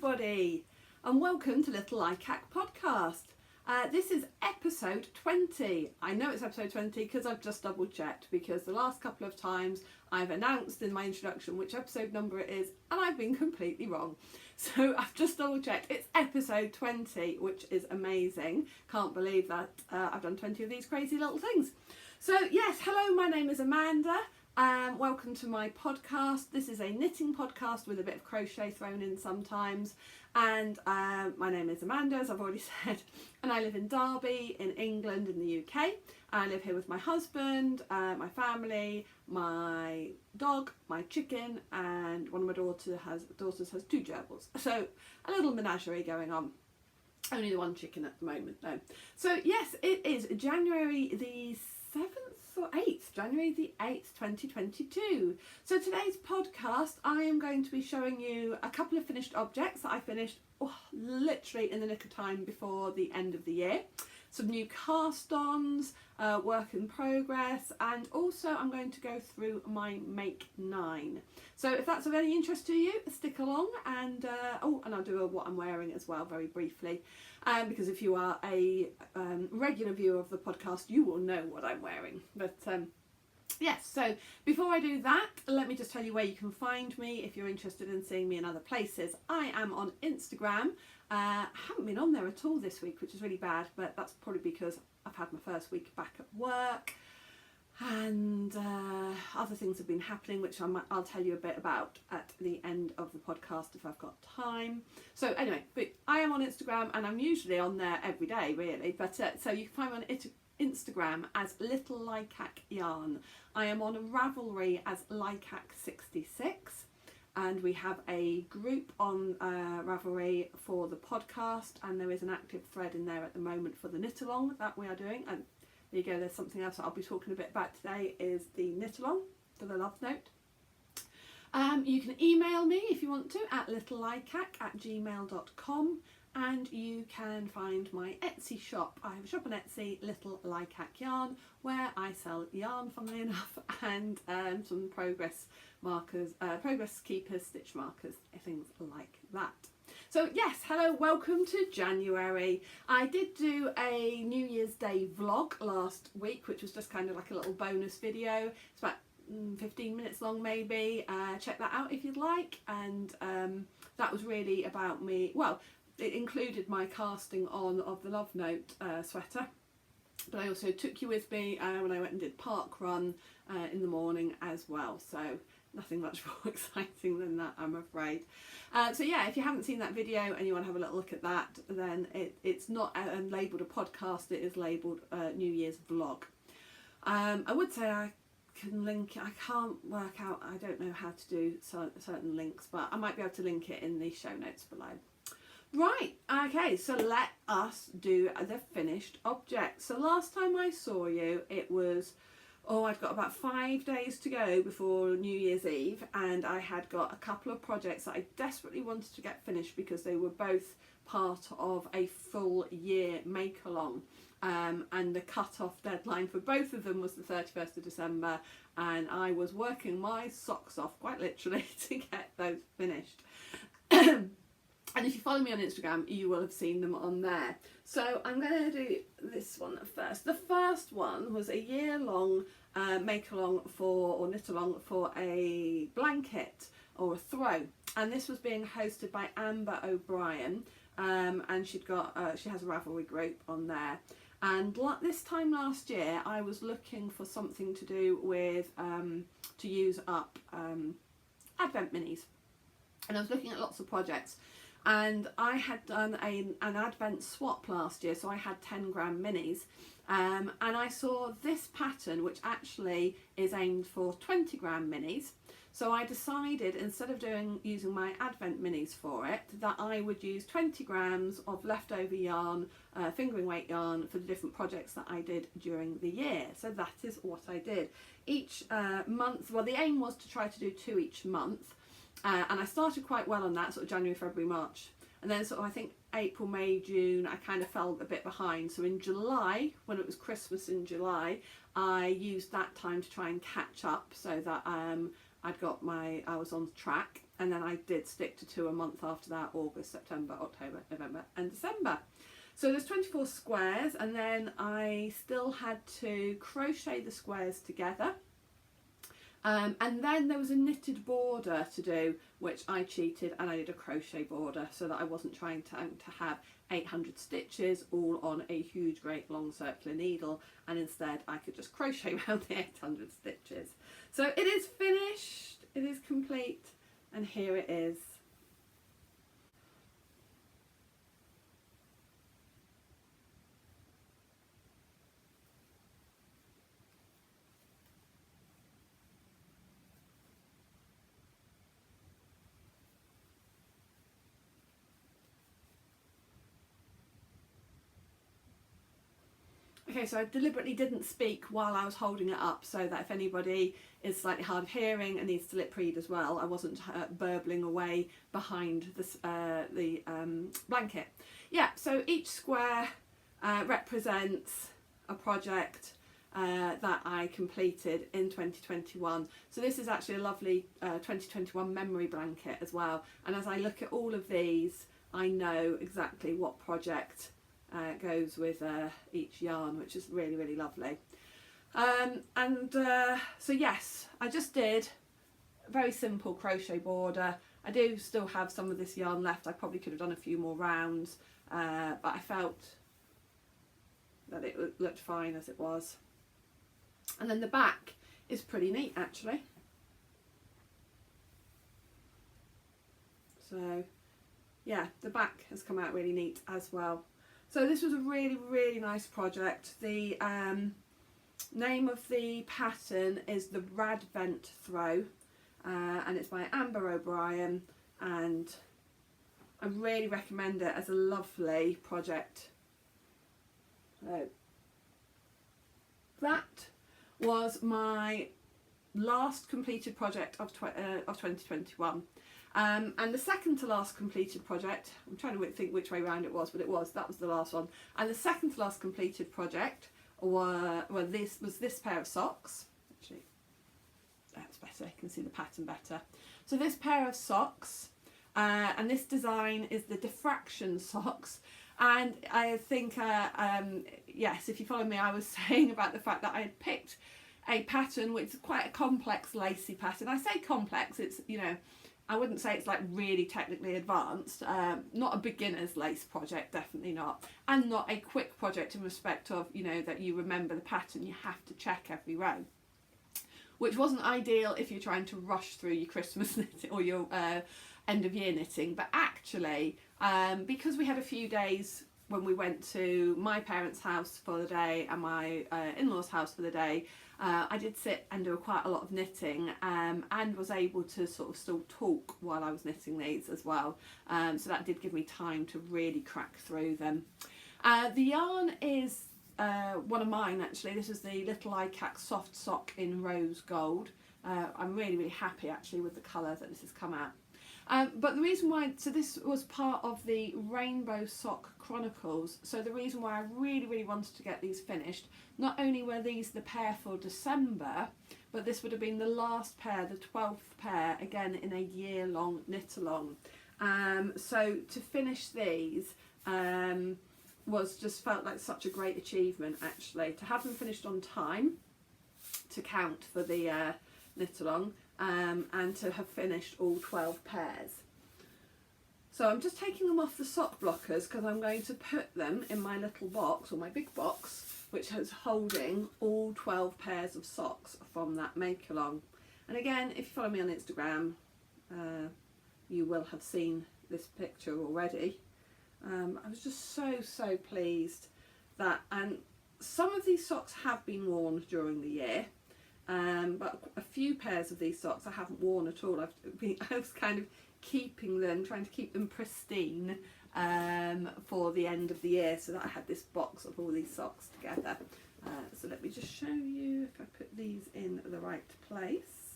everybody, and welcome to Little Likac podcast. This is episode 20. I know it's episode 20 because I've just double checked, because the last couple of times I've announced in my introduction which episode number it is and I've been completely wrong. So I've just double checked. It's episode 20, which is amazing. Can't believe that I've done 20 of these crazy little things. So yes, hello, my name is Amanda. Welcome to my podcast. This is a knitting podcast with a bit of crochet thrown in sometimes. And my name is Amanda, as I've already said, and I live in Derby in England in the UK. I live here with my husband, my family, my dog, my chicken, and one of my daughters has 2 gerbils. So a little menagerie going on. Only the one chicken at the moment though. So yes, it is January the 7th or 8th, January the 8th, 2022. So today's podcast, I am going to be showing you a couple of finished objects that I finished literally in the nick of time before the end of the year. Some new cast-ons, work in progress, and also I'm going to go through my Make 9. So if that's of any interest to you, stick along, and and I'll do what I'm wearing as well very briefly, because if you are a regular viewer of the podcast, you will know what I'm wearing. But yes, so before I do that, let me just tell you where you can find me if you're interested in seeing me in other places. I am on Instagram. I haven't been on there at all this week, which is really bad, but that's probably because I've had my first week back at work and other things have been happening, which I'll tell you a bit about at the end of the podcast if I've got time. So anyway, but I am on Instagram and I'm usually on there every day really, but so you can find me on Instagram as Little Likac Yarn. I am on Ravelry as Likac66, and we have a group on Ravelry for the podcast, and there is an active thread in there at the moment for the knit along that we are doing. And there you go, there's something else that I'll be talking a bit about today, is the knit along for the Love Note. You can email me if you want to at littlelikac@gmail.com. And you can find my Etsy shop. I have a shop on Etsy, Little Likac Yarn, where I sell yarn, funnily enough, and some progress markers, progress keepers, stitch markers, things like that. So yes, hello, welcome to January. I did do a New Year's Day vlog last week, which was just kind of like a little bonus video. It's about 15 minutes long maybe. Check that out if you'd like. And that was really about me. Well, it included my casting on of the Love Note sweater, but I also took you with me when I went and did park run in the morning as well. So nothing much more exciting than that, I'm afraid. So yeah, if you haven't seen that video and you want to have a little look at that, then it's not labelled a podcast, it is labelled New Year's vlog. I would say I can link it. I can't work out, I don't know how to do certain links, but I might be able to link it in the show notes below. Right, okay, so let us do the finished object. So last time I saw you, it was, I'd got about 5 days to go before New Year's Eve, and I had got a couple of projects that I desperately wanted to get finished because they were both part of a full year make-along. And the cut-off deadline for both of them was the 31st of December, and I was working my socks off, quite literally, to get those finished. And if you follow me on Instagram, you will have seen them on there. So I'm going to do this one first. The first one was a year-long make-along or knit-along for a blanket or a throw. And this was being hosted by Ambah O'Brien. And she has a Ravelry group on there. And this time last year, I was looking for something to do with, to use up Advent minis. And I was looking at lots of projects. And I had done an Advent swap last year, so I had 10 gram minis. And I saw this pattern, which actually is aimed for 20 gram minis. So I decided, instead of using my Advent minis for it, that I would use 20 grams of leftover yarn, fingering weight yarn, for the different projects that I did during the year. So that is what I did. Each month, well, the aim was to try to do 2 each month. And I started quite well on that, sort of January, February, March. And then sort of I think April, May, June, I kind of fell a bit behind. So in July, when it was Christmas in July, I used that time to try and catch up so that I was on track. and then I did stick to 2 a month after that: August, September, October, November and December. So there's 24 squares, and then I still had to crochet the squares together. And then there was a knitted border to do, which I cheated, and I did a crochet border so that I wasn't trying to have 800 stitches all on a huge great long circular needle, and instead I could just crochet around the 800 stitches. So it is finished, it is complete, and here it is. Okay, so I deliberately didn't speak while I was holding it up, so that if anybody is slightly hard of hearing and needs to lip read as well, I wasn't burbling away behind this, the blanket. Yeah, so each square represents a project that I completed in 2021. So this is actually a lovely 2021 memory blanket as well. And as I look at all of these, I know exactly what project goes with each yarn, which is really, really lovely. So yes, I just did a very simple crochet border. I do still have some of this yarn left. I probably could have done a few more rounds, but I felt that it looked fine as it was. And then the back is pretty neat actually. So yeah, the back has come out really neat as well. So this was a really, really nice project. The name of the pattern is the Radvent Throw, and it's by Ambah O'Brien, and I really recommend it as a lovely project. So that was my last completed project of 2021. And the second to last completed project, I'm trying to think which way round it was, but that was the last one. And the second to last completed project was this pair of socks. Actually, that's better, you can see the pattern better. So this pair of socks, and this design is the Diffraction socks. And I think, yes, if you follow me, I was saying about the fact that I had picked a pattern which is quite a complex lacy pattern. I say complex, it's, you know, I wouldn't say it's like really technically advanced, not a beginner's lace project, definitely not, and not a quick project in respect of, you know, that you remember the pattern, you have to check every row, which wasn't ideal if you're trying to rush through your Christmas knitting or your end of year knitting. But actually, because we had a few days when we went to my parents' house for the day and my in-laws' house for the day, I did sit and do quite a lot of knitting, and was able to sort of still talk while I was knitting these as well. So that did give me time to really crack through them. The yarn is one of mine actually. This is the Little Likac Soft Sock in Rose Gold. I'm really, really happy actually with the colour that this has come out. But the reason why, so this was part of the Rainbow Sock Chronicles, so the reason why I really, really wanted to get these finished, not only were these the pair for December, but this would have been the last pair, the 12th pair, again in a year-long knit-along. So to finish these was just felt like such a great achievement actually, to have them finished on time, to count for the knit-along. And to have finished all 12 pairs. So I'm just taking them off the sock blockers because I'm going to put them in my little box, or my big box, which is holding all 12 pairs of socks from that make along. And again, if you follow me on Instagram, you will have seen this picture already. I was just so pleased that, and some of these socks have been worn during the year. But a few pairs of these socks I haven't worn at all. I was kind of keeping them, trying to keep them pristine for the end of the year, so that I had this box of all these socks together. So let me just show you if I put these in the right place.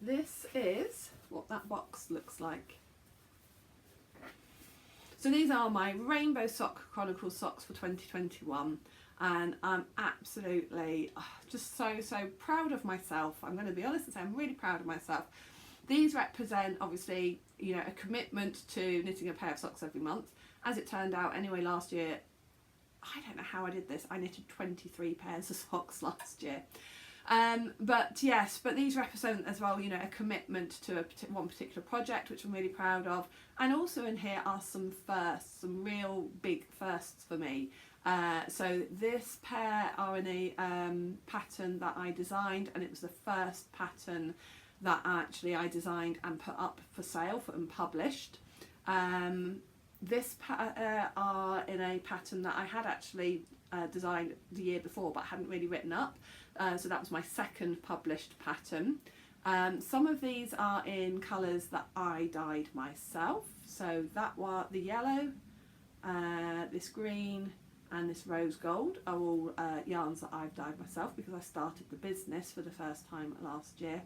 This is what that box looks like. So these are my Rainbow Sock Chronicles socks for 2021, and I'm absolutely just so proud of myself. I'm going to be honest and say I'm really proud of myself. These represent, obviously, you know, a commitment to knitting a pair of socks every month. As it turned out anyway, last year, I don't know how I did this, I knitted 23 pairs of socks last year. But yes, but these represent as well, you know, a commitment to one particular project, which I'm really proud of. And also in here are some firsts, some real big firsts for me. So this pair are in a pattern that I designed, and it was the first pattern that actually I designed and put up for sale and published. This are in a pattern that I had actually designed the year before, but I hadn't really written up. So that was my second published pattern. Some of these are in colours that I dyed myself. So that was the yellow, this green, and this rose gold are all yarns that I've dyed myself because I started the business for the first time last year.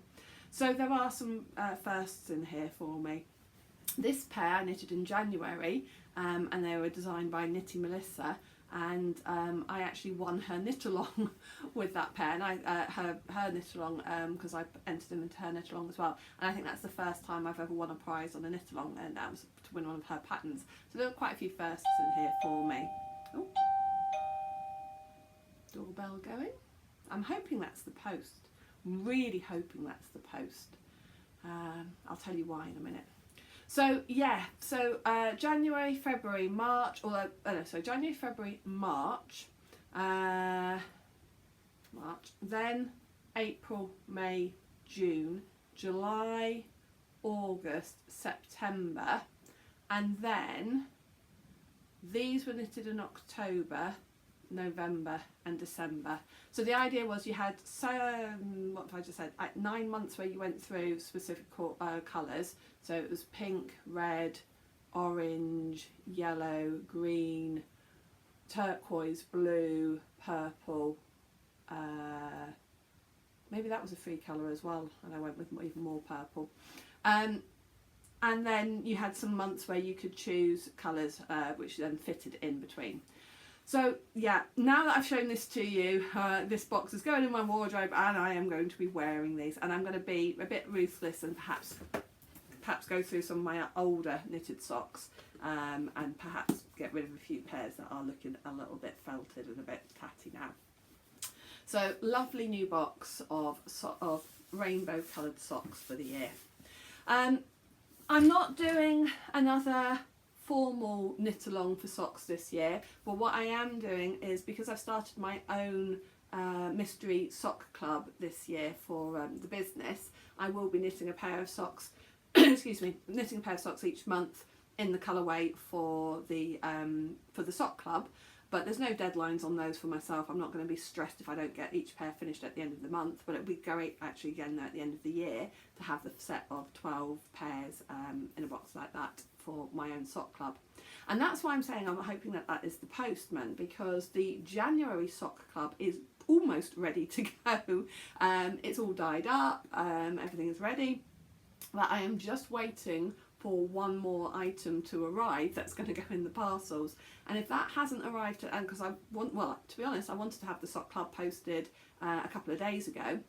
So there are some firsts in here for me. This pair I knitted in January, and they were designed by Knitty Melissa, and I actually won her knit along with that pair, and her knit along because I entered into her knit along as well, and I think that's the first time I've ever won a prize on a knit along, and that was to win one of her patterns. So there are quite a few firsts in here for me. Oh, doorbell going. I'm hoping that's the post. I'm really hoping that's the post. I'll tell you why in a minute. So yeah, so January, February, March, January, February, March, then April, May, June, July, August, September, and then these were knitted in October, November and December. So the idea was you had what have I just said, 9 months where you went through specific colours. So it was pink, red, orange, yellow, green, turquoise, blue, purple, maybe that was a free colour as well, and I went with even more purple. And then you had some months where you could choose colours which then fitted in between. So yeah, now that I've shown this to you, this box is going in my wardrobe, and I am going to be wearing these, and I'm going to be a bit ruthless and perhaps go through some of my older knitted socks, and perhaps get rid of a few pairs that are looking a little bit felted and a bit tatty now. So lovely new box of rainbow coloured socks for the year. I'm not doing another formal knit along for socks this year, but what I am doing is, because I've started my own mystery sock club this year for the business, I will be knitting a pair of socks excuse me, knitting a pair of socks each month in the colourway for the sock club, but there's no deadlines on those for myself. I'm not going to be stressed if I don't get each pair finished at the end of the month, but it would be great actually again at the end of the year to have the set of 12 pairs in a box like that for my own sock club. And that's why I'm saying I'm hoping that that is the postman, because the January sock club is almost ready to go. It's all dyed up, everything is ready, but I am just waiting for one more item to arrive that's going to go in the parcels. And if that hasn't arrived, and because I want, well, to be honest, I wanted to have the sock club posted a couple of days ago.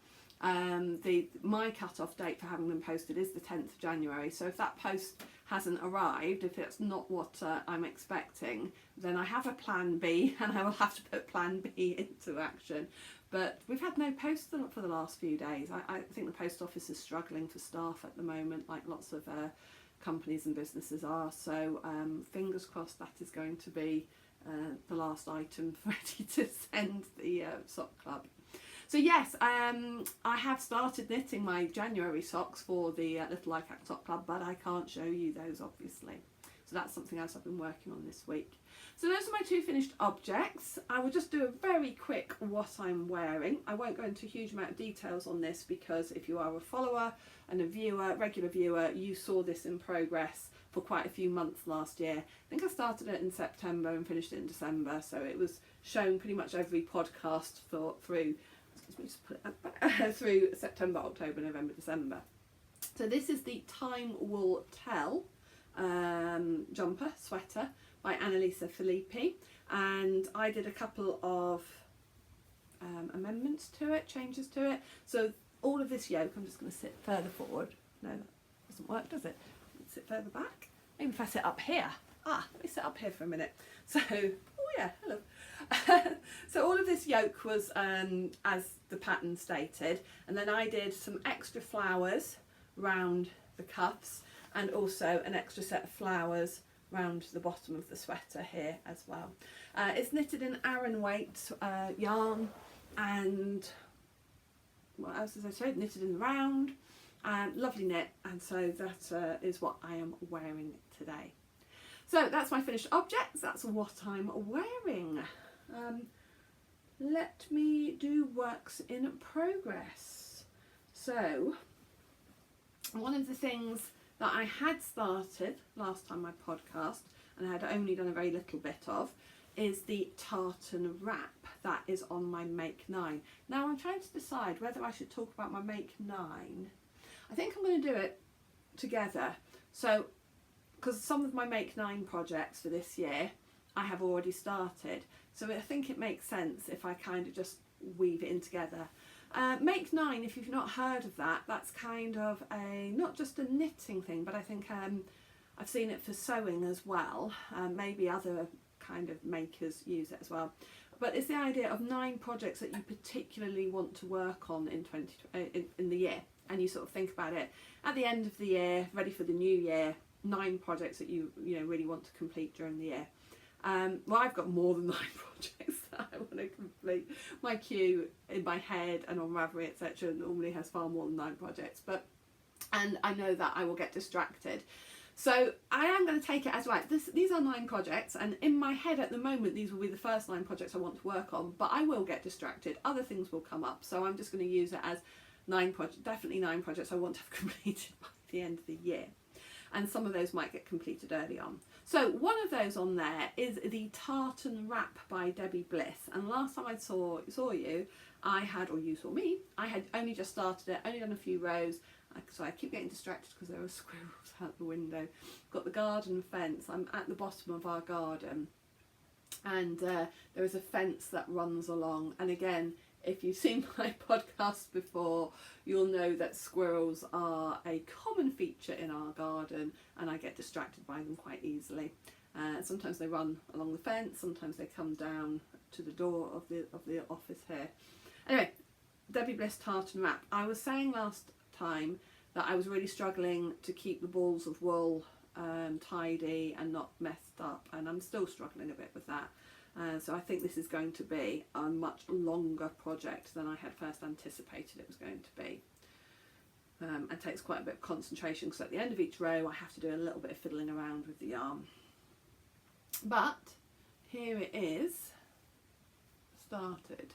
My cut-off date for having them posted is the 10th of January, so if that post hasn't arrived, if it's not what I'm expecting, then I have a plan B, and I will have to put plan B into action. But we've had no post for the last few days. I think the post office is struggling for staff at the moment, like lots of companies and businesses are, so fingers crossed that is going to be the last item ready to send the sock club. So yes, I have started knitting my January socks for the Little Likac Sock Club, but I can't show you those obviously. So that's something else I've been working on this week. So those are my two finished objects. I will just do a very quick what I'm wearing. I won't go into a huge amount of details on this because if you are a follower and a viewer, regular viewer, you saw this in progress for quite a few months last year. I think I started it in September and finished it in December, so it was shown pretty much every podcast through September, October, November, December. So this is the Time Will Tell jumper, sweater by Annalisa Filippi, and I did a couple of amendments to it, changes to it. So all of this yoke, I'm just going to sit further forward. No, that doesn't work, does it? Let's sit further back. Maybe if I sit up here. Let me sit up here for a minute. So, oh yeah, hello. So all of this yoke was as the pattern stated, and then I did some extra flowers round the cuffs and also an extra set of flowers round the bottom of the sweater here as well. It's knitted in Aran weight yarn, and what else as I said, knitted in the round, lovely knit, and so that is what I am wearing today. So that's my finished objects, that's what I'm wearing. Let me do works in progress. So one of the things that I had started last time I podcast, and I had only done a very little bit of, is the tartan wrap that is on my Make 9. Now I'm trying to decide whether I should talk about my Make 9. I think I'm going to do it together. So, because some of my Make 9 projects for this year I have already started, so I think it makes sense if I kind of just weave it in together. Make 9, if you've not heard of that, that's kind of a, not just a knitting thing, but I think I've seen it for sewing as well. Maybe other kind of makers use it as well. But it's the idea of 9 projects that you particularly want to work on in the year, and you sort of think about it at the end of the year, ready for the new year. 9 projects that you really want to complete during the year. Well, I've got more than 9 projects that I want to complete. My queue in my head and on Ravelry, etc. normally has far more than 9 projects, and I know that I will get distracted. So I am going to take it as, right, these are 9 projects, and in my head at the moment these will be the first 9 projects I want to work on, but I will get distracted, other things will come up, so I'm just going to use it as 9 projects, definitely 9 projects I want to have completed by the end of the year. And some of those might get completed early on. So one of those on there is the Tartan wrap by Debbie Bliss. And last time I saw you, I had, or you saw me, I had only just started it, only done a few rows. So I keep getting distracted because there are squirrels out the window. Got the garden fence. I'm at the bottom of our garden, and there is a fence that runs along. And again, if you've seen my podcast before, you'll know that squirrels are a common feature in our garden, and I get distracted by them quite easily. Sometimes they run along the fence, sometimes they come down to the door of the office here. Anyway, Debbie Bliss tartan wrap. I was saying last time that I was really struggling to keep the balls of wool tidy and not messed up, and I'm still struggling a bit with that. So I think this is going to be a much longer project than I had first anticipated it was going to be. It takes quite a bit of concentration because at the end of each row I have to do a little bit of fiddling around with the yarn. But here it is, started.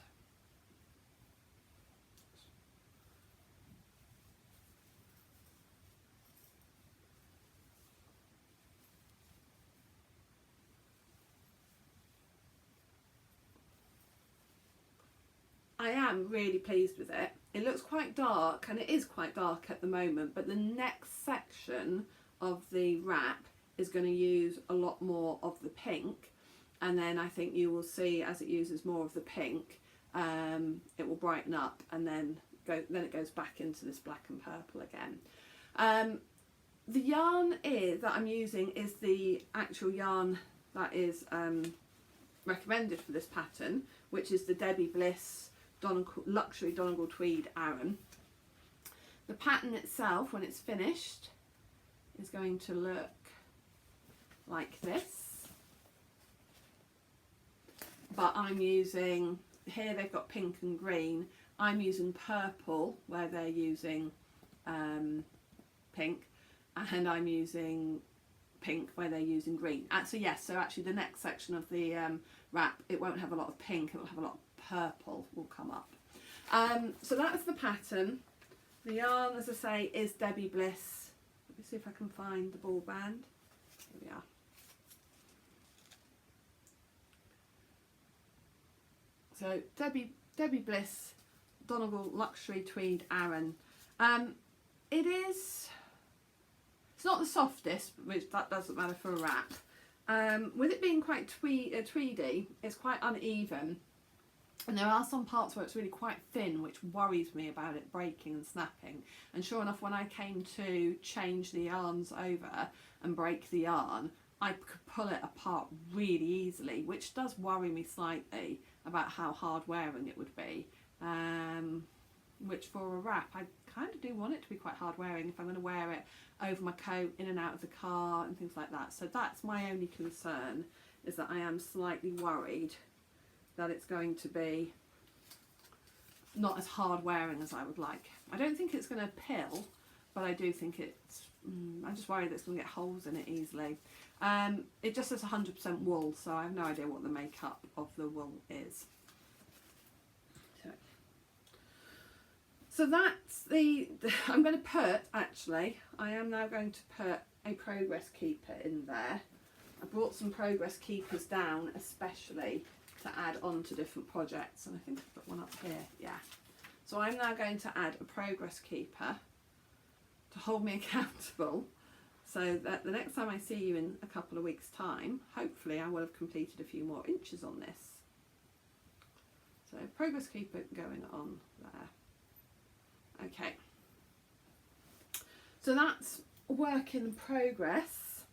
I am really pleased with it. It looks quite dark, and it is quite dark at the moment, but the next section of the wrap is going to use a lot more of the pink, and then I think you will see as it uses more of the pink, it will brighten up, and then it goes back into this black and purple again. The yarn that I'm using is the actual yarn that is recommended for this pattern, which is the Debbie Bliss Luxury Donegal Tweed Aran. The pattern itself, when it's finished, is going to look like this, but I'm using, here they've got pink and green, I'm using purple where they're using pink, and I'm using pink where they're using green. So yes, so actually the next section of the wrap, it won't have a lot of pink, it will have a lot of purple will come up. So that's the pattern. The yarn, as I say, is Debbie Bliss. Let me see if I can find the ball band. Here we are. So Debbie Bliss Donegal Luxury Tweed Aran. It's not the softest, which that doesn't matter for a wrap. With it being quite tweedy, it's quite uneven. And there are some parts where it's really quite thin, which worries me about it breaking and snapping. And sure enough, when I came to change the yarns over and break the yarn, I could pull it apart really easily, which does worry me slightly about how hard wearing it would be. Which for a wrap, I kind of do want it to be quite hard wearing if I'm going to wear it over my coat, in and out of the car and things like that. So that's my only concern, is that I am slightly worried that it's going to be not as hard wearing as I would like. I don't think it's going to pill, but I do think it's, I'm just worried that it's going to get holes in it easily. It just says 100% wool, so I have no idea what the makeup of the wool is. So that's I'm going to put, actually, I am now going to put a progress keeper in there. I brought some progress keepers down especially to add on to different projects, and I think I've put one up here, yeah. So I'm now going to add a progress keeper to hold me accountable, so that the next time I see you in a couple of weeks' time, hopefully I will have completed a few more inches on this. So progress keeper going on there. Okay, so that's work in progress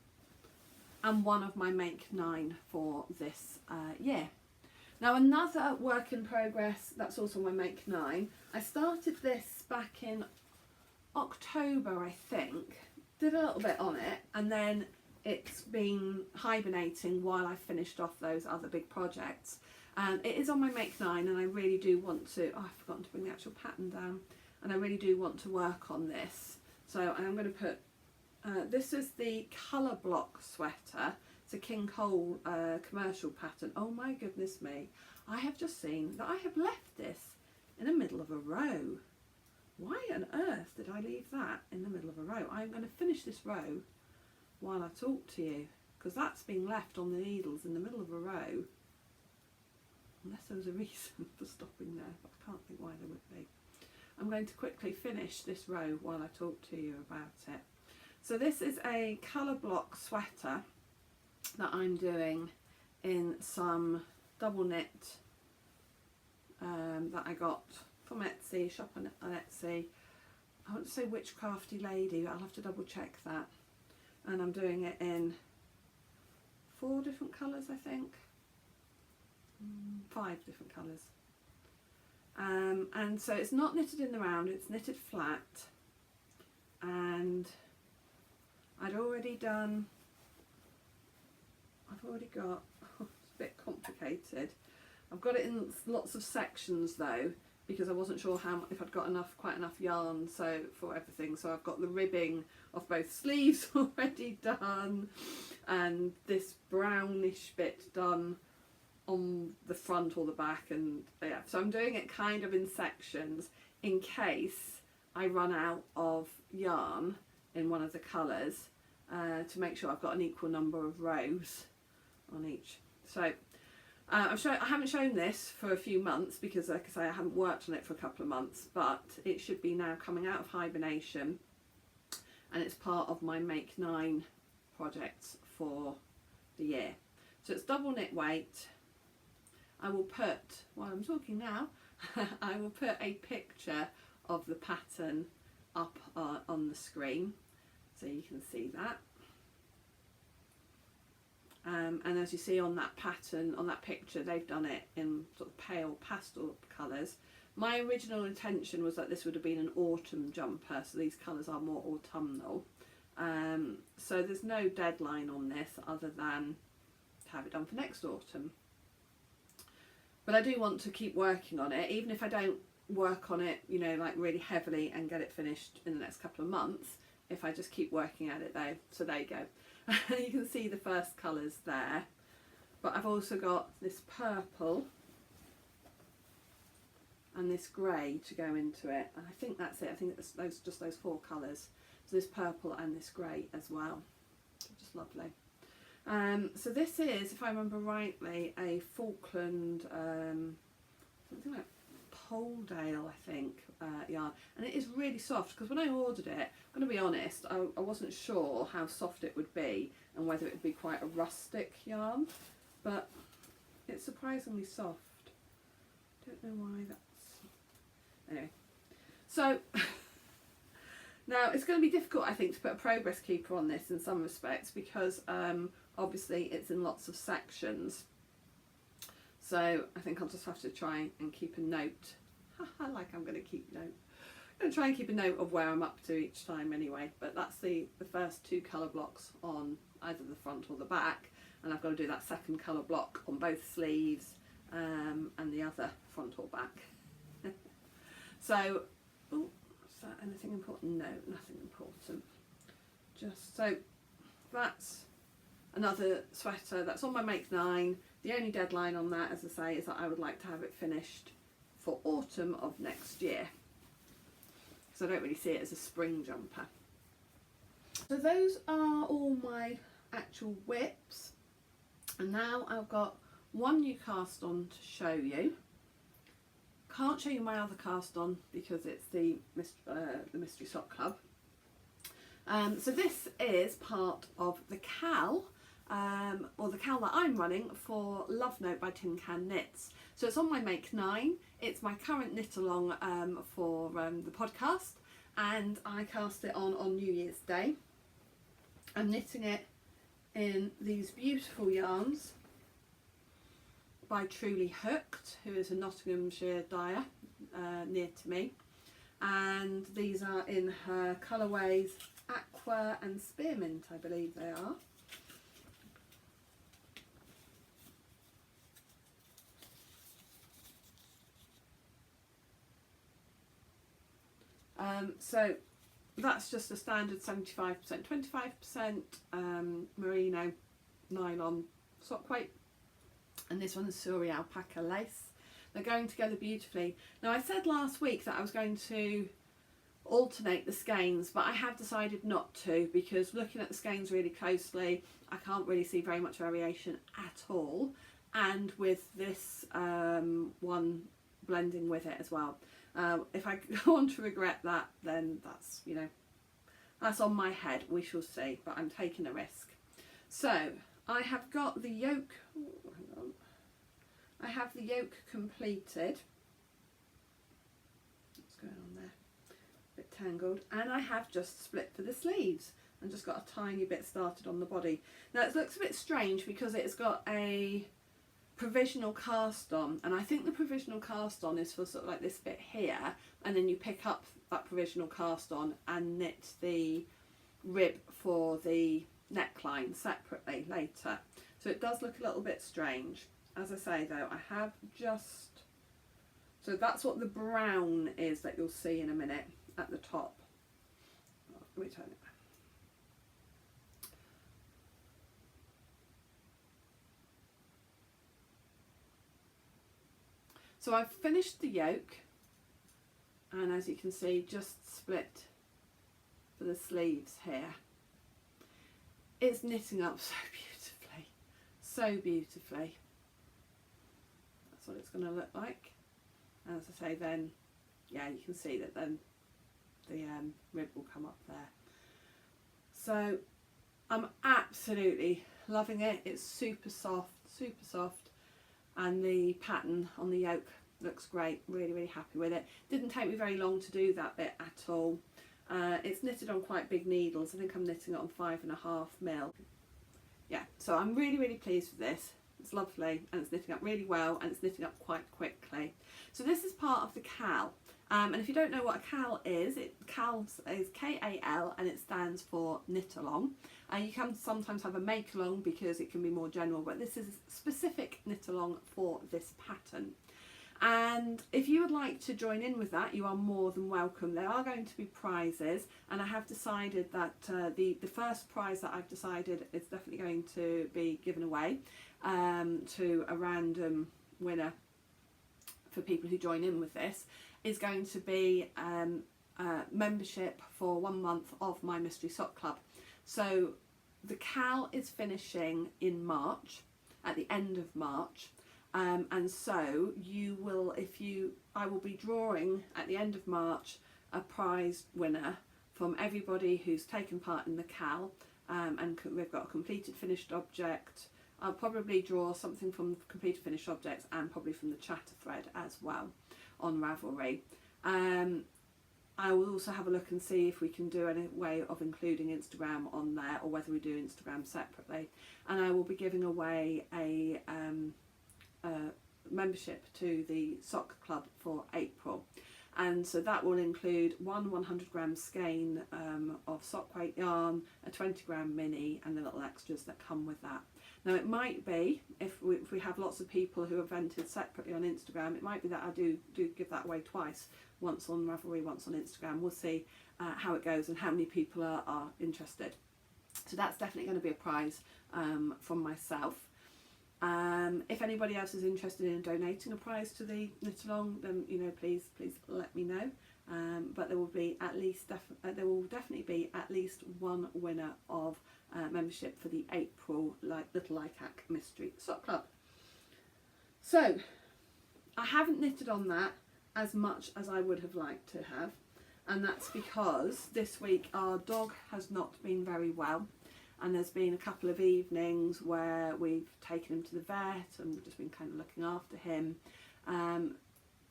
and one of my make 9 for this year. Now another work in progress that's also my make 9, I started this back in October I think, did a little bit on it, and then it's been hibernating while I finished off those other big projects, and it is on my make 9, and I really do want to, oh I've forgotten to bring the actual pattern down, and I really do want to work on this. So I'm going to put, this is the colour block sweater. It's a King Cole commercial pattern. Oh my goodness me, I have just seen that I have left this in the middle of a row. Why on earth did I leave that in the middle of a row? I'm going to finish this row while I talk to you, because that's been left on the needles in the middle of a row. Unless there was a reason for stopping there, but I can't think why there would be. I'm going to quickly finish this row while I talk to you about it. So this is a colour block sweater that I'm doing in some double knit that I got from Etsy, shop on Etsy. I want to say Witchcrafty Lady, but I'll have to double check that. And I'm doing it in 4 different colours, I think. 5 different colours. And so it's not knitted in the round, it's knitted flat, and I've already got, it's a bit complicated. I've got it in lots of sections though, because I wasn't sure if I'd got quite enough yarn so for everything. So I've got the ribbing of both sleeves already done, and this brownish bit done on the front or the back, and yeah, so I'm doing it kind of in sections in case I run out of yarn in one of the colours, to make sure I've got an equal number of rows on each. So I haven't shown this for a few months because, like I say, I haven't worked on it for a couple of months, but it should be now coming out of hibernation, and it's part of my make 9 projects for the year. So it's double knit weight. I will put, while I'm talking now, I will put a picture of the pattern up on the screen so you can see that. And as you see on that pattern, on that picture, they've done it in sort of pale pastel colours. My original intention was that this would have been an autumn jumper, so these colours are more autumnal. So there's no deadline on this other than to have it done for next autumn. But I do want to keep working on it, even if I don't work on it, you know, like really heavily and get it finished in the next couple of months, if I just keep working at it though. So there you go. You can see the first colours there. But I've also got this purple and this grey to go into it. And I think that's it. I think it's just those 4 colours. So this purple and this grey as well. Just lovely. So this is, if I remember rightly, a Falkland, something like Poledale, I think, yarn, and it is really soft, because when I ordered it, I'm going to be honest, I wasn't sure how soft it would be and whether it would be quite a rustic yarn, but it's surprisingly soft. Don't know why that's... Anyway, so now it's going to be difficult, I think, to put a progress keeper on this in some respects, because obviously it's in lots of sections. So I think I'll just have to try and keep a note. Like I'm going to keep note. I'm going to try and keep a note of where I'm up to each time anyway. But that's the first 2 colour blocks on either the front or the back, and I've got to do that second colour block on both sleeves and the other front or back. So, oh, is that anything important? No, nothing important. Just so that's another sweater that's on my Make 9. The only deadline on that, as I say, is that I would like to have it finished for autumn of next year, because I don't really see it as a spring jumper. So those are all my actual whips, and now I've got one new cast on to show you. Can't show you my other cast on because it's the Mystery Sock Club. So this is part of the KAL, or the KAL that I'm running for Love Note by Tin Can Knits. So it's on my Make 9. It's my current knit along for the podcast, and I cast it on New Year's Day. I'm knitting it in these beautiful yarns by Truly Hooked, who is a Nottinghamshire dyer near to me, and these are in her colourways Aqua and Spearmint, I believe they are. So that's just a standard 75%, 25% merino nylon sock weight, and this one is Suri Alpaca lace. They're going together beautifully. Now, I said last week that I was going to alternate the skeins, but I have decided not to, because looking at the skeins really closely, I can't really see very much variation at all, and with this one blending with it as well. If I go on to regret that, then that's, you know, that's on my head. We shall see, but I'm taking a risk. So I have got the yoke. Oh, hang on. I have the yoke completed. What's going on there? A bit tangled. And I have just split for the sleeves and just got a tiny bit started on the body. Now it looks a bit strange because it's got a provisional cast on, and I think the provisional cast on is for sort of like this bit here, and then you pick up that provisional cast on and knit the rib for the neckline separately later. So it does look a little bit strange. As I say though, I have just, so that's what the brown is that you'll see in a minute at the top. Let me turn it. So I've finished the yoke, and as you can see, just split for the sleeves here. It's knitting up so beautifully, so beautifully. That's what it's going to look like. And as I say, then, yeah, you can see that then the rib will come up there. So I'm absolutely loving it. It's super soft, and the pattern on the yoke looks great. Really happy with it. Didn't take me very long to do that bit at all. It's knitted on quite big needles. I think I'm knitting it on 5.5mm. Yeah, so I'm really pleased with this. It's lovely, and it's knitting up really well, and it's knitting up quite quickly. So this is part of the KAL. And if you don't know what a KAL is, KAL is K-A-L, and it stands for knit along. You can sometimes have a make along because it can be more general, but this is a specific knit along for this pattern. And if you would like to join in with that, you are more than welcome. There are going to be prizes, and I have decided that the first prize that I've decided is definitely going to be given away to a random winner for people who join in with this, is going to be membership for 1 month of my Mystery Sock Club. So the KAL is finishing in March, at the end of March, and so you will, if you I will be drawing at the end of March a prize winner from everybody who's taken part in the KAL, and they've got a completed finished object. I'll probably draw something from completed finished objects and probably from the chatter thread as well on Ravelry. I will also have a look and see if we can do any way of including Instagram on there, or whether we do Instagram separately. And I will be giving away a membership to the sock club for April, and so that will include one 100-gram skein of sock weight yarn, a 20-gram mini, and the little extras that come with that. Now it might be, if we have lots of people who have entered separately on Instagram, it might be that I do give that away twice, once on Ravelry, once on Instagram. We'll see how it goes and how many people are interested. So that's definitely going to be a prize from myself. If anybody else is interested in donating a prize to the knit along, then please let me know. But there will be there will definitely be at least one winner of membership for the April Little Likac Mystery Sock Club. So I haven't knitted on that as much as I would have liked to have, and that's because this week our dog has not been very well. And there's been a couple of evenings where we've taken him to the vet and we've just been kind of looking after him.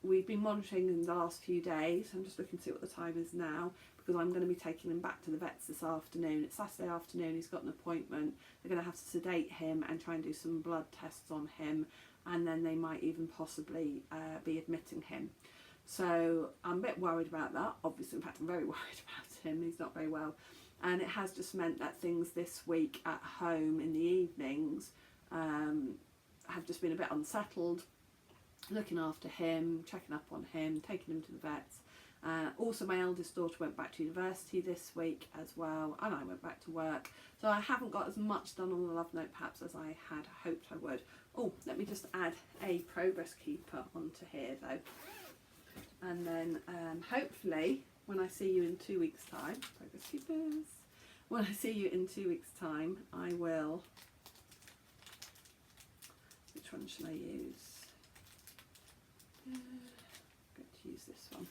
We've been monitoring in the last few days. I'm just looking to see what the time is now, because I'm going to be taking him back to the vets this afternoon. It's Saturday afternoon, he's got an appointment. They're going to have to sedate him and try and do some blood tests on him, and then they might even possibly be admitting him. So I'm a bit worried about that. Obviously, in fact, I'm very worried about him. He's not very well. And it has just meant that things this week at home in the evenings have just been a bit unsettled. Looking after him, checking up on him, taking him to the vets. Also, my eldest daughter went back to university this week as well, and I went back to work. So I haven't got as much done on the Love Note perhaps as I had hoped I would. Oh, let me just add a progress keeper onto here though. And then hopefully, when I see you in 2 weeks' time, progress keepers, when I see you in 2 weeks' time, I will, which one shall I use? I'm going to use this one,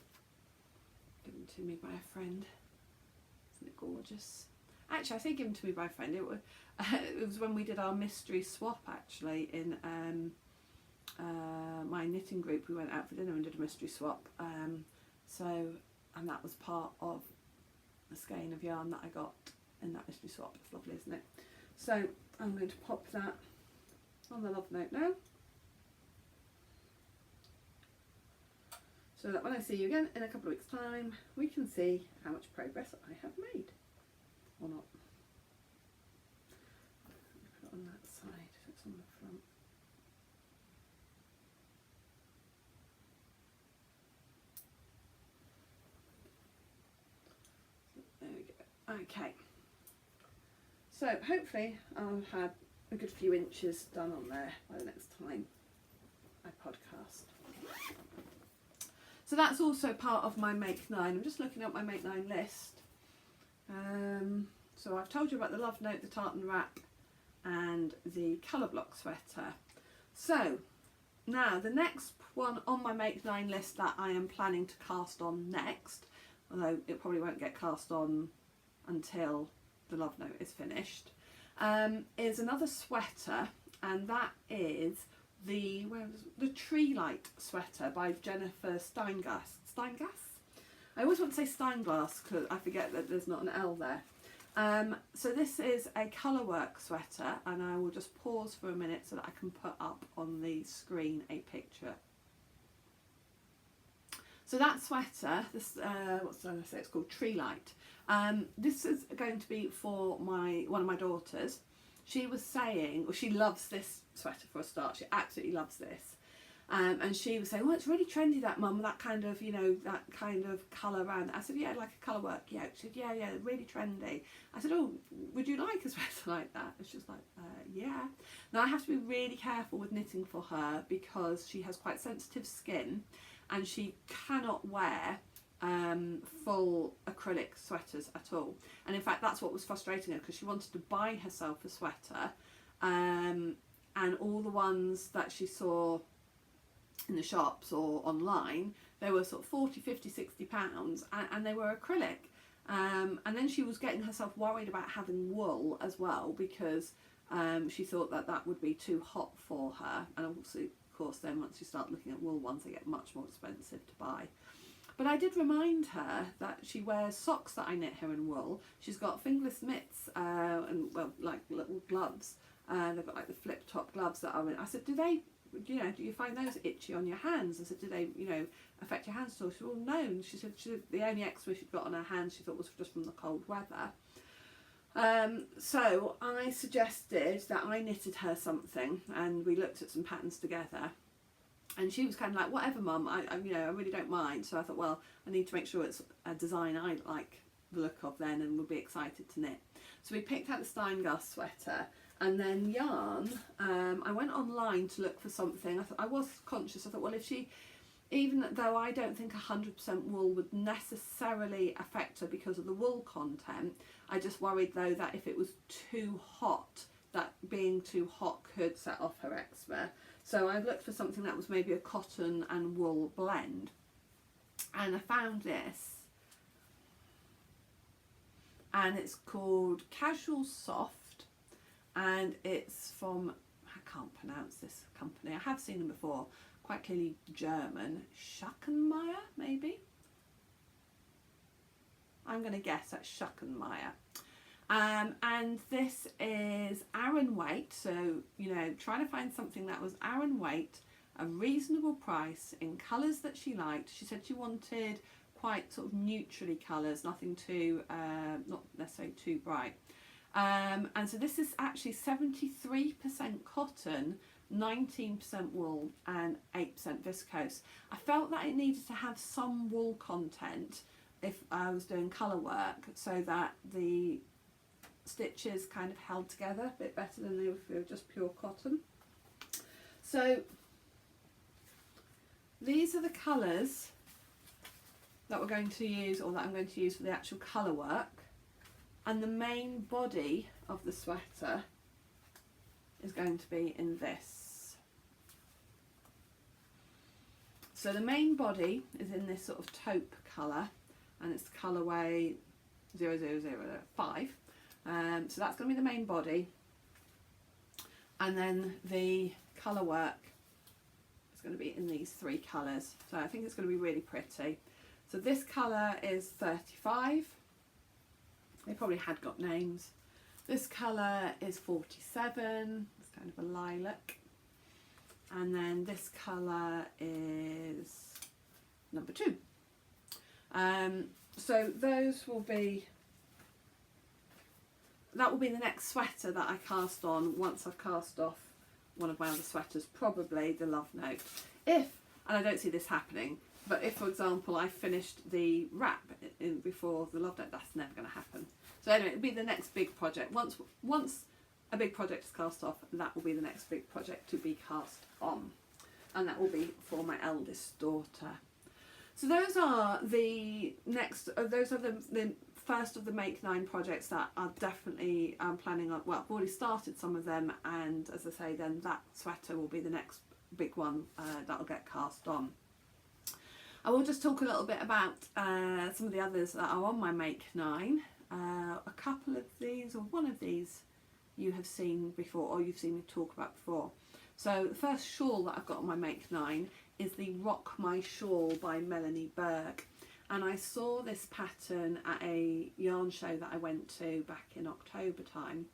given to me by a friend. Isn't it gorgeous? Actually, I think given to me by a friend. It was when we did our mystery swap, actually, in my knitting group. We went out for dinner and did a mystery swap. And that was part of the skein of yarn that I got in that mystery swap. It's lovely, isn't it? So I'm going to pop that on the Love Note now, so that when I see you again in a couple of weeks' time, we can see how much progress I have made, or not. Put it on that side if it's on the front. There we go. Okay. So hopefully I'll have a good few inches done on there by the next time I podcast. So that's also part of my Make 9. I'm just looking at my Make 9 list. So I've told you about the Love Note, the Tartan wrap, and the colour block sweater. So now the next one on my Make 9 list that I am planning to cast on next, although it probably won't get cast on until the Love Note is finished, is another sweater, and that is the Treelight sweater by Jennifer Steingass. Steingass? I always want to say Steinglass because I forget that there's not an L there. So this is a colourwork sweater, and I will just pause for a minute so that I can put up on the screen a picture. So that sweater, this what's did I say? It's called Treelight. This is going to be for one of my daughters. She was saying, well, she loves this sweater for a start. She absolutely loves this. And she was saying, well, it's really trendy, that mum, that kind of, that kind of colour around. I said, yeah, like a colour work yoke. She said, yeah, really trendy. I said, oh, would you like a sweater like that? And she was like, yeah. Now I have to be really careful with knitting for her because she has quite sensitive skin and she cannot wear full acrylic sweaters at all. And in fact, that's what was frustrating her, because she wanted to buy herself a sweater, and all the ones that she saw in the shops or online, they were sort of 40, 50, 60 pounds, and they were acrylic. And then she was getting herself worried about having wool as well, because she thought that that would be too hot for her. And obviously, of course, then once you start looking at wool ones, they get much more expensive to buy. But I did remind her that she wears socks that I knit her in wool. She's got fingerless mitts and, well, like little gloves. They've got like the flip top gloves that are in. I said, do they, you know, do you find those itchy on your hands? I said, do they, you know, affect your hands at all? She said, well, no. And she said the only eczema she'd got on her hands she thought was just from the cold weather. So I suggested that I knitted her something, and we looked at some patterns together. And she was kind of like, whatever, Mum, I you know, I really don't mind. So I thought, well, I need to make sure it's a design I like the look of then and would be excited to knit. So we picked out the Steingass sweater, and then yarn. I went online to look for something. I was conscious. I thought, well, if she, even though I don't think 100% wool would necessarily affect her because of the wool content, I just worried though that if it was too hot, that being too hot could set off her eczema. So I looked for something that was maybe a cotton and wool blend, and I found this, and it's called Casual Soft, and it's from, I can't pronounce this company, I have seen them before, quite clearly German, Schackenmeier maybe? I'm going to guess at Schackenmeier. And this is Aran weight, so, you know, trying to find something that was Aran weight, a reasonable price, in colours that she liked. She said she wanted quite sort of neutrally colours, nothing too, not necessarily too bright. And so this is actually 73% cotton, 19% wool and 8% viscose. I felt that it needed to have some wool content if I was doing colour work, so that the stitches kind of held together a bit better than they would if they were just pure cotton. So these are the colours that we're going to use, or that I'm going to use for the actual colour work, and the main body of the sweater is going to be in this. So the main body is in this sort of taupe colour, and it's colourway 00005. So that's going to be the main body, and then the colour work is going to be in these three colours. So I think it's going to be really pretty. So this colour is 35. They probably had got names. This colour is 47. It's kind of a lilac. And then this colour is number 2. So those will be, that will be the next sweater that I cast on once I've cast off one of my other sweaters, probably the Love Note. If, and I don't see this happening, but if, for example, I finished the wrap before the Love Note, that's never going to happen. So anyway, it'll be the next big project. Once a big project is cast off, that will be the next big project to be cast on. And that will be for my eldest daughter. So those are the next, those are the first of the Make 9 projects that are definitely planning on, well, I've already started some of them, and as I say, then that sweater will be the next big one that will get cast on. I will just talk a little bit about some of the others that are on my Make 9. A couple of these, or one of these, you have seen before, or you've seen me talk about before. So the first shawl that I've got on my Make 9 is the Rock My Shawl by Melanie Berg. And I saw this pattern at a yarn show that I went to back in October time,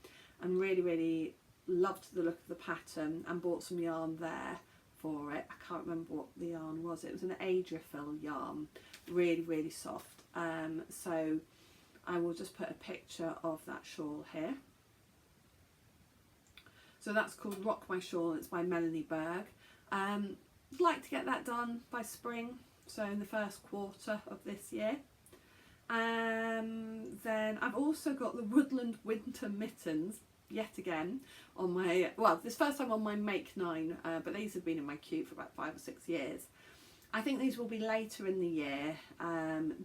and really, really loved the look of the pattern, and bought some yarn there for it. I can't remember what the yarn was. It was an Adriafil yarn, really, really soft. So I will just put a picture of that shawl here. So that's called Rock My Shawl. It's by Melanie Berg. I'd like to get that done by spring, so in the first quarter of this year. Then I've also got the Woodland Winter Mittens, yet again, on my, well, this first time on my Make 9, but these have been in my queue for about 5 or 6 years. I think these will be later in the year.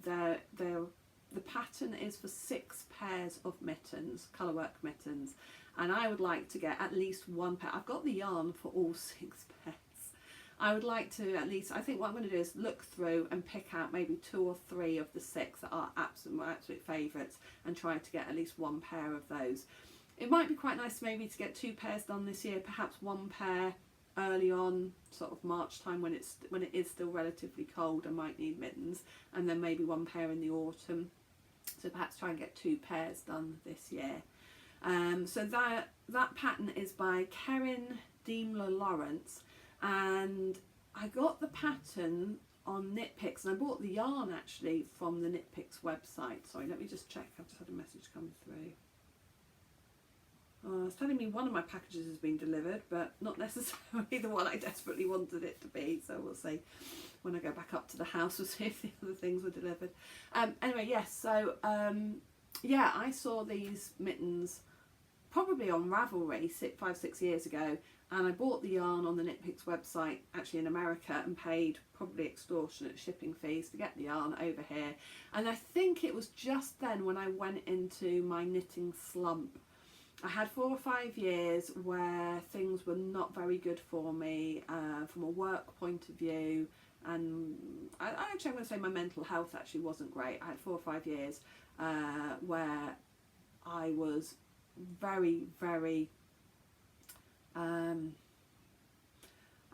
The pattern is for 6 pairs of mittens, colourwork mittens, and I would like to get at least 1 pair. I've got the yarn for all 6 pairs. I would like to at least, I think what I'm going to do is look through and pick out maybe 2 or 3 of the 6 that are my absolute favourites, and try to get at least 1 pair of those. It might be quite nice maybe to get 2 pairs done this year, perhaps 1 pair early on, sort of March time, when it is still relatively cold and might need mittens, and then maybe 1 pair in the autumn. So perhaps try and get 2 pairs done this year. So that pattern is by Kerin, Dimeler-Laurence, and I got the pattern on Knit Picks, and I bought the yarn actually from the Knit Picks website. Sorry, let me just check. I've just had a message come through. It's telling me one of my packages has been delivered, but not necessarily the one I desperately wanted it to be. So we'll see when I go back up to the house. We'll see if the other things were delivered. Anyway, yes. So yeah, I saw these mittens probably on Ravelry 5-6 years ago, and I bought the yarn on the Knit Picks website actually in America, and paid probably extortionate shipping fees to get the yarn over here. And I think it was just then when I went into my knitting slump. I had 4 or 5 years where things were not very good for me from a work point of view, and actually I'm going to say my mental health actually wasn't great. I had 4 or 5 years where I was very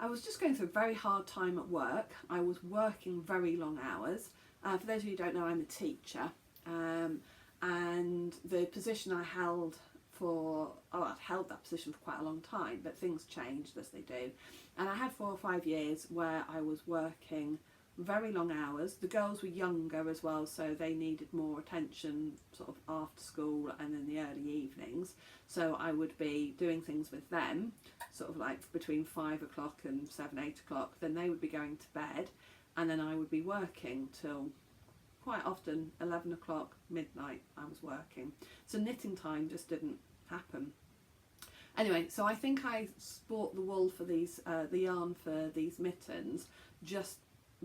I was just going through a very hard time at work. I was working very long hours. For those of you who don't know, I'm a teacher, and the position I held I'd held that position for quite a long time, but things changed as they do, and I had 4 or 5 years where I was working very long hours. The girls were younger as well, so they needed more attention sort of after school and in the early evenings, so I would be doing things with them sort of like between 5 o'clock and 7-8 o'clock. Then they would be going to bed, and then I would be working till quite often 11 o'clock, midnight. I was working, so knitting time just didn't happen. Anyway, so I think I bought the wool for these the yarn for these mittens just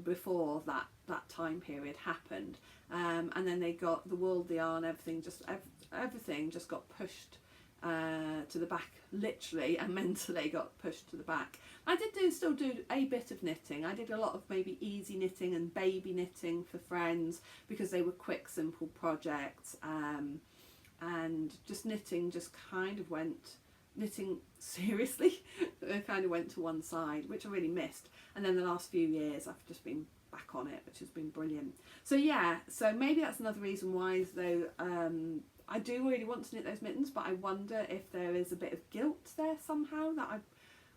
before that time period happened, and then they got the wool, the yarn, everything just got pushed to the back, literally and mentally got pushed to the back. I did still do a bit of knitting. I did a lot of maybe easy knitting and baby knitting for friends, because they were quick, simple projects, and just knitting just kind of went, knitting seriously, it kind of went to one side, which I really missed. And then the last few years I've just been back on it, which has been brilliant. So yeah, so maybe that's another reason why, though, I do really want to knit those mittens, but I wonder if there is a bit of guilt there somehow, that I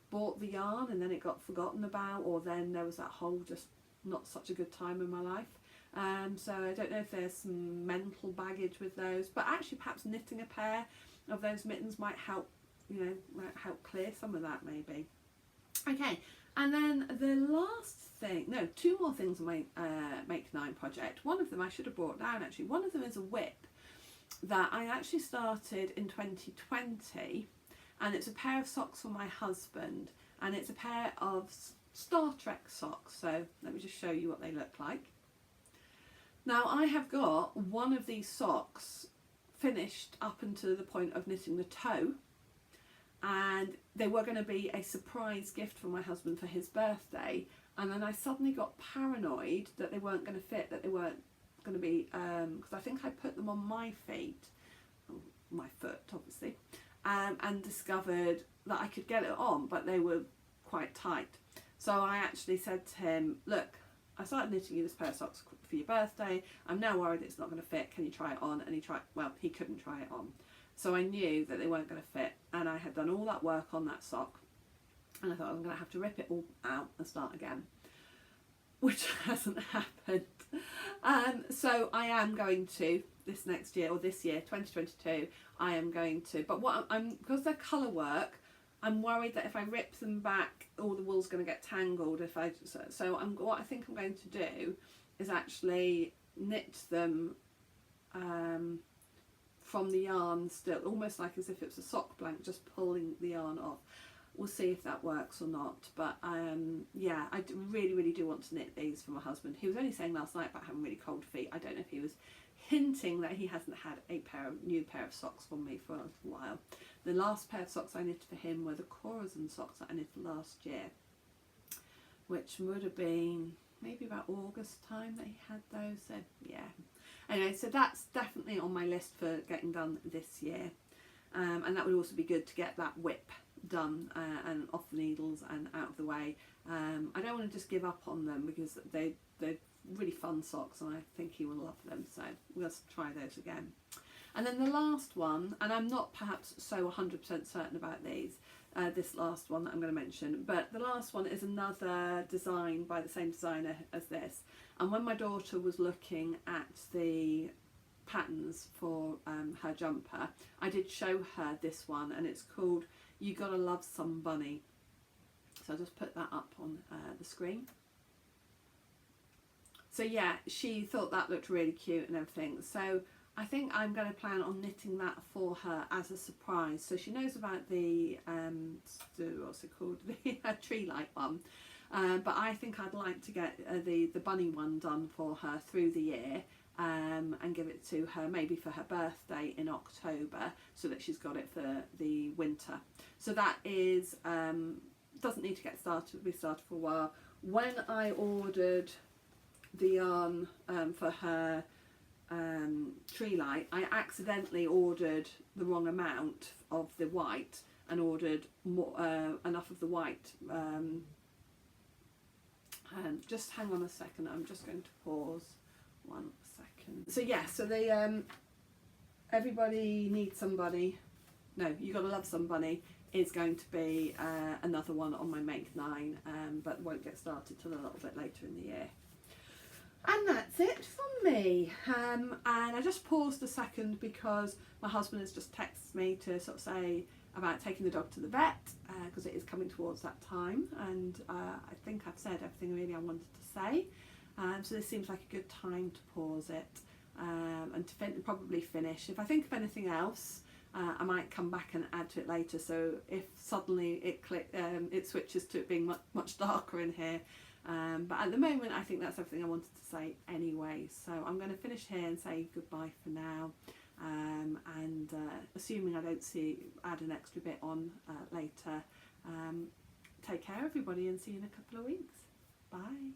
bought the yarn and then it got forgotten about, or then there was that whole just not such a good time in my life. So I don't know if there's some mental baggage with those, but actually perhaps knitting a pair of those mittens might help, you know, might help clear some of that maybe. Okay, and then the last thing, no, 2 more things on my Make 9 project. One of them I should have brought down actually. One of them is a whip that I actually started in 2020, and it's a pair of socks for my husband, and it's a pair of Star Trek socks. So let me just show you what they look like. Now I have got one of these socks finished up until the point of knitting the toe, and they were going to be a surprise gift for my husband for his birthday, and then I suddenly got paranoid that they weren't going to fit, that they weren't going to be, because I think I put them on my feet, my foot obviously, and discovered that I could get it on, but they were quite tight. So I actually said to him, look, I started knitting you this pair of socks for your birthday, I'm now worried it's not going to fit, can you try it on? And he tried, well, he couldn't try it on. So I knew that they weren't going to fit, and I had done all that work on that sock, and I thought I'm going to have to rip it all out and start again, which hasn't happened. So I am going to, this next year, or this year, 2022, I am going to, but what because they're colour work, I'm worried that if I rip them back, all the wool's going to get tangled. What I think I'm going to do is actually knit them from the yarn still, almost like as if it was a sock blank, just pulling the yarn off. We'll see if that works or not, but yeah, I really do want to knit these for my husband. He was only saying last night about having really cold feet. I don't know if he was hinting that he hasn't had a new pair of socks from me for a little while. The last pair of socks I knitted for him were the Corazon socks that I knitted last year. which would have been maybe about August time that he had those. So yeah, anyway, so that's definitely on my list for getting done this year. And that would also be good to get that whip done and off the needles and out of the way. I don't want to just give up on them because they're really fun socks and I think he will love them, so we'll try those again. And then the last one, and I'm not perhaps so 100% certain about these, this last one that I'm going to mention, but the last one is another design by the same designer as this. And when my daughter was looking at the patterns for her jumper, I did show her this one, and it's called You Gotta Love Some Bunny. So I'll just put that up on the screen. So yeah, she thought that looked really cute and everything. So I think I'm going to plan on knitting that for her as a surprise. So she knows about the, what's it called, the Treelight one. But I think I'd like to get the bunny one done for her through the year. And give it to her maybe for her birthday in October, so that she's got it for the winter. So that is doesn't need to get started, be started for a while. When I ordered the yarn for her Treelight, I accidentally ordered the wrong amount of the white and ordered more, enough of the white. Just hang on a second, I'm just going to pause 1 second. So yeah, so they Everybody Needs Somebody, no, You Gotta Love Somebody is going to be another one on my Make 9, but won't get started till a little bit later in the year. And that's it from me. And I just paused a second because my husband has just texted me to sort of say about taking the dog to the vet, because it is coming towards that time, and I think I've said everything really I wanted to say. So this seems like a good time to pause it and to probably finish. If I think of anything else, I might come back and add to it later. So if suddenly it switches to it being much darker in here, but at the moment I think that's everything I wanted to say anyway. So I'm going to finish here and say goodbye for now. And assuming I don't add an extra bit on later, take care everybody and see you in a couple of weeks. Bye.